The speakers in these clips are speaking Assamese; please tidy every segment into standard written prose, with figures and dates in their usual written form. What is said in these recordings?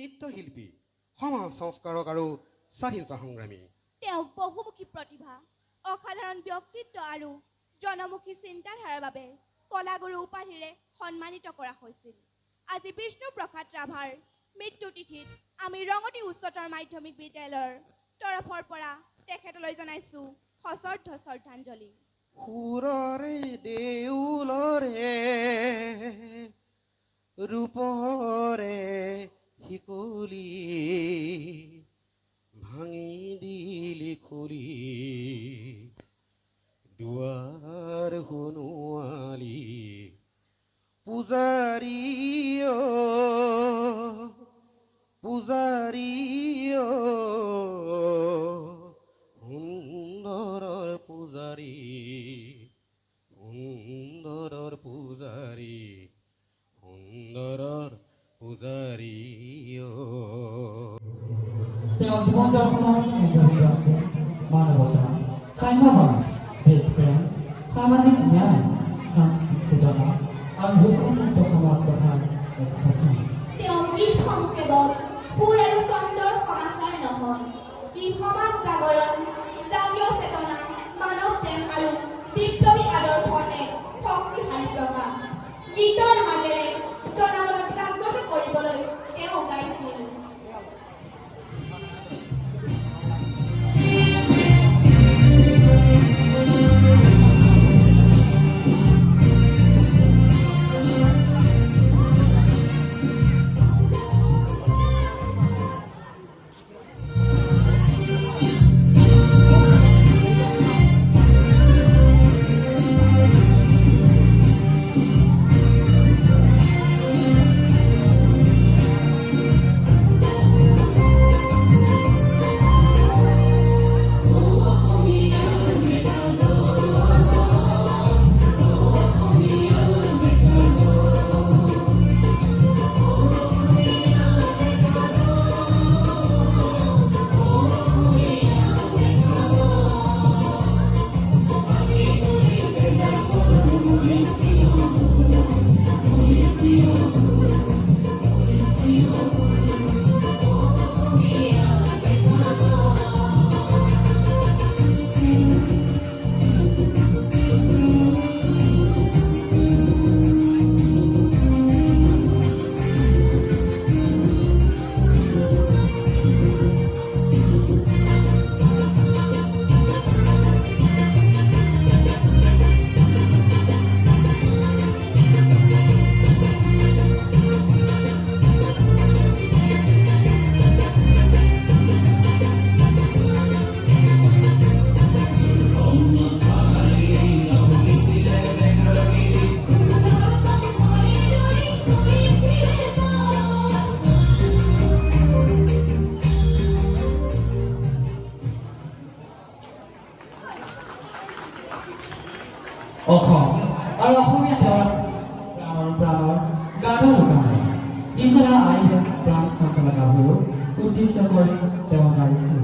নৃত্যশিল্পী, সমাজ সংস্কাৰক আৰু স্বাধীনতা সংগ্ৰামী। তেওঁ বহুমুখী প্ৰতিভা, অসাধাৰণ ব্যক্তিত্ব আৰু জনমুখী চিন্তাধাৰাৰ বাবে কলাগুৰু উপাধিৰে সন্মানিত কৰা হৈছিল। আজি বিষ্ণুপ্ৰসাদ ৰাভাৰ মৃত্যু তিথিত আমি ৰঙতি উচ্চতৰ মাধ্যমিক বিদ্যালয়ৰ তৰফৰ পৰা তেখেতলৈ জনাইছোঁ সশ্ৰদ্ধ শ্ৰদ্ধাঞ্জলি। সুৰৰে দেউলৰে ৰূপৰে শিকলি ভাঙি দিলি খুলি দুৱাৰ শুনোৱালি পূজাৰী পূজাৰী সুন্দৰৰ পূজাৰী সুন্দৰৰ পূজাৰী সুন্দৰৰ পূজাৰী তেওঁৰ জীৱন দৰ্শন কেন্দ্ৰবিন্দু আছে মানৱতা, সাম্যবাদ, দেশ প্ৰেম, সামাজিক ন্যায়, সাংস্কৃতিক চেতনা আৰু ভূখণ্ডমুক্ত সমাজ গঢ়াৰ এক সপোন। তেওঁৰ গীতসমূহ কেৱল সুৰ আৰু ছন্দৰ সমাহাৰ নহয়, ই সমাজ জাগৰণ, জাতীয় চেতনা, মানৱ প্ৰেম আৰু বিপ্লৱী আদৰ্শৰ এক শক্তিশালী প্ৰকাশ। গীতৰ মাজেৰে জনগণক জাগ্ৰত কৰিবলৈ তেওঁ গাইছিল। অসম আৰু অসমীয়া তেওঁৰ আছে প্ৰাণৰ প্ৰাণৰ গানৰ গান ইচৰা আইন প্ৰাণ চঞ্চলা গাভৰু উদ্দেশ্য কৰি তেওঁ গাইছিল।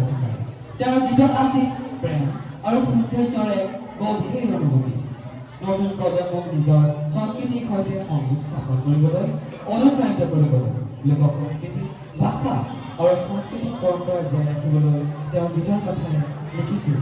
দেখা যায় তেওঁৰ গীতত আছিল প্ৰেম আৰু সৌন্দৰ্যৰ এক গভীৰ অনুভূতি নতুন প্ৰজন্মক নিজৰ সংস্কৃতিৰ সৈতে সংযোগ স্থাপন কৰিবলৈ অনুপ্ৰাণিত কৰিবলৈ লোক সংস্কৃতি ভাষা আৰু সাংস্কৃতিক পৰম্পৰা জীয়াই ৰাখিবলৈ তেওঁ গীতৰ কথাৰে লিখিছিল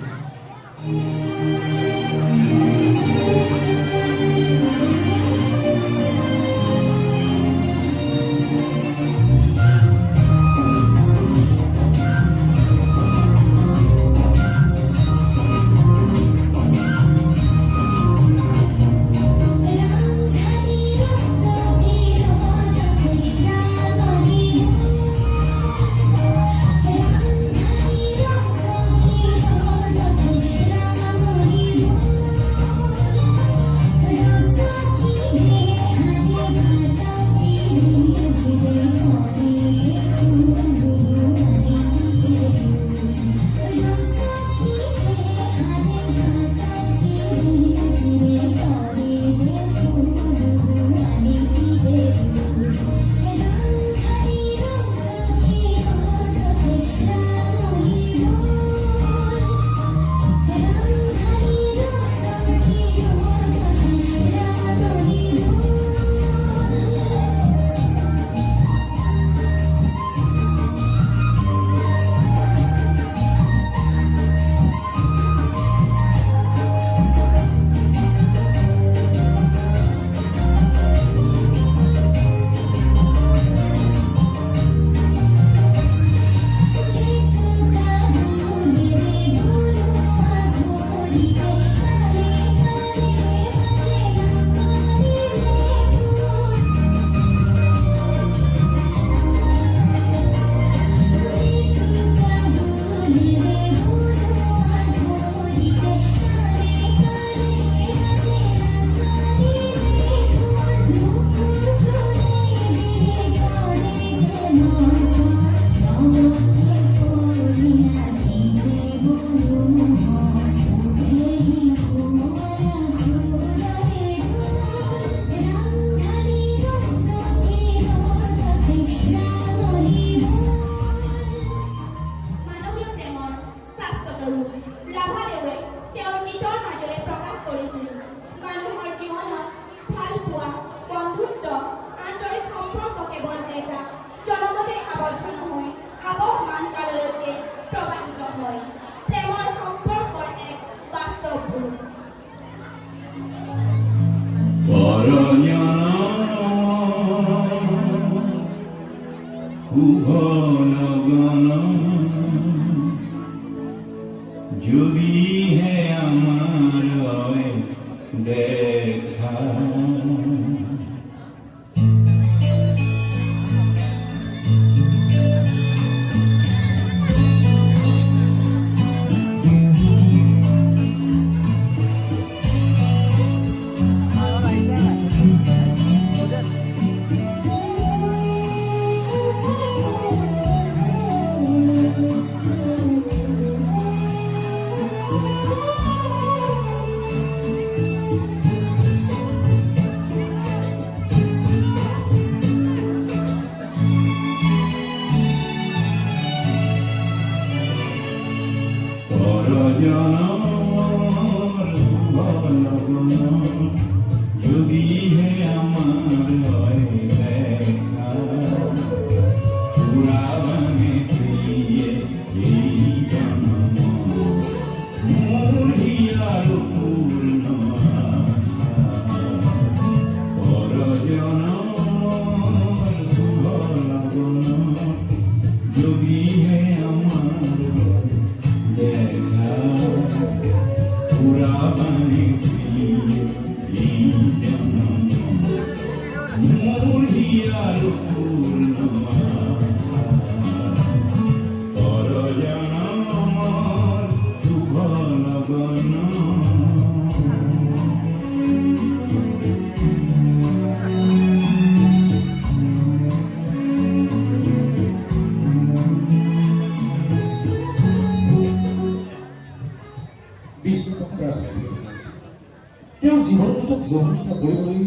তেওঁৰ জীৱনটোক জমনিত কৰিবলৈ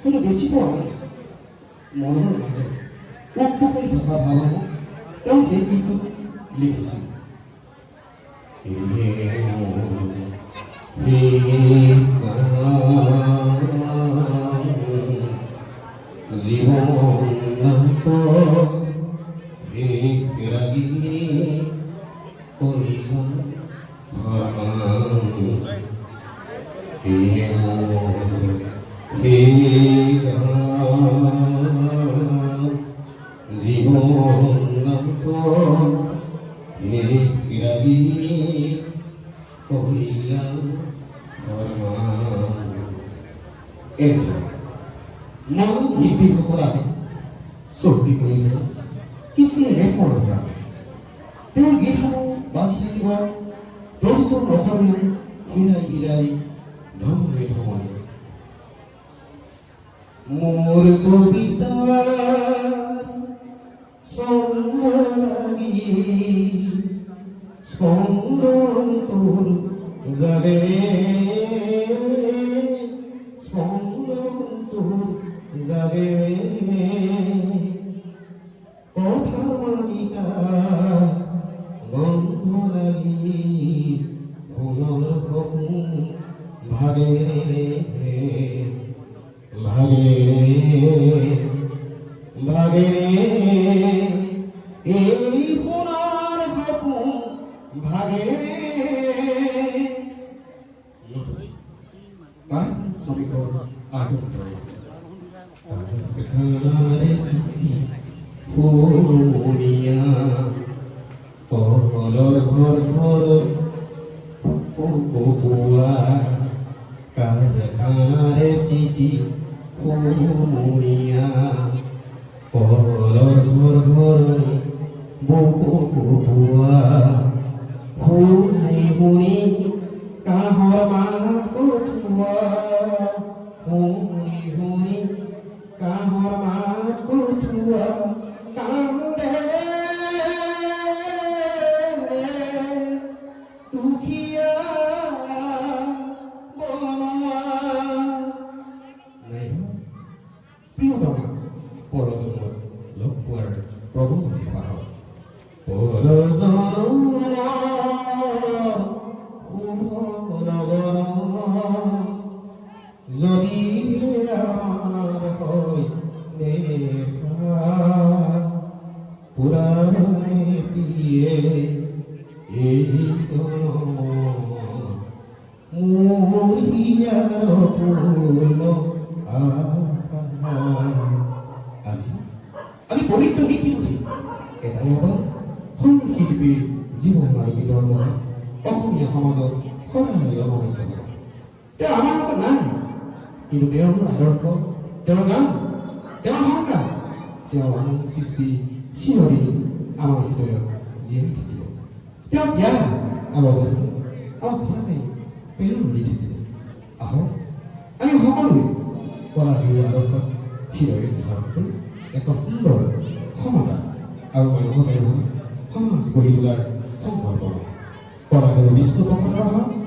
হয়তো বেছি পোৱা নাই মনৰ মাজত উৎপকাই থকা ভাৱনা তেওঁ সেই গীতটোত লিখিছিল তেওঁৰ গীতসমূহ বাজি থাকিব প্ৰতিজন অসমীয়াৰ হীৰাই হীৰাই ধমৰে ধমৰে মোৰ কবিতাৰ ছন্দ লাগি স্পন্দন তোৰ জাগেৰে স্পন্দন তোৰ জাগেৰে কথা মালিকা গন্ধ লাগি পুনৰ সপোন ভাগে ভাগে ভাগে এই পুনৰ সপোন ভাগে শ্রমিকর কলর ঘর ঘর পুয়া কারখানারে সিটি মুড়িয়া কলর ঘর ঘর পুয়া শুনি শুনি কাহর মাত কুঠুয়া শুনি শুনি কাহর মাত কুঠুয়া কান্দে দুখিয়া বনোয়া নাই প্ৰিয়তমা পৰজনৰ লগ পোৱাৰ প্ৰভু পাহক পৰজনৰ যদি আমাৰ হয় দেখা পুৰাণে প্ৰিয়ে এই জনম মোৰ হিয়াৰ পূৰ্ণ আজি আজি পবিত্ৰ নীতি পুথি এটাই আবাৰ সংগীত শিল্পীৰ জীৱন আৰু গীতৰ দ্বাৰা অসমীয়া সমাজত সদায় অৱমানিত কৰে তেওঁ আমাৰ মাজত নাই কিন্তু তেওঁৰ আদৰ্শ তেওঁৰ গান তেওঁৰ সংগ্ৰাম তেওঁৰ সৃষ্টি চিৰদিন আমাৰ হৃদয়ত জীয়াই থাকিব তেওঁ জ্ঞান আমাৰ সদায় প্ৰেৰণা দি থাকিব আহক আমি সকলোৱে কলা বিহু আদৰ্শত হৃদয় ধাৰণ কৰি এখন সুন্দৰ সমতা আৰু মানৱতাৰ সমাজ গঢ়ি তোলাৰ সংকল্প কলা বিহু বিষ্ণু প্ৰকট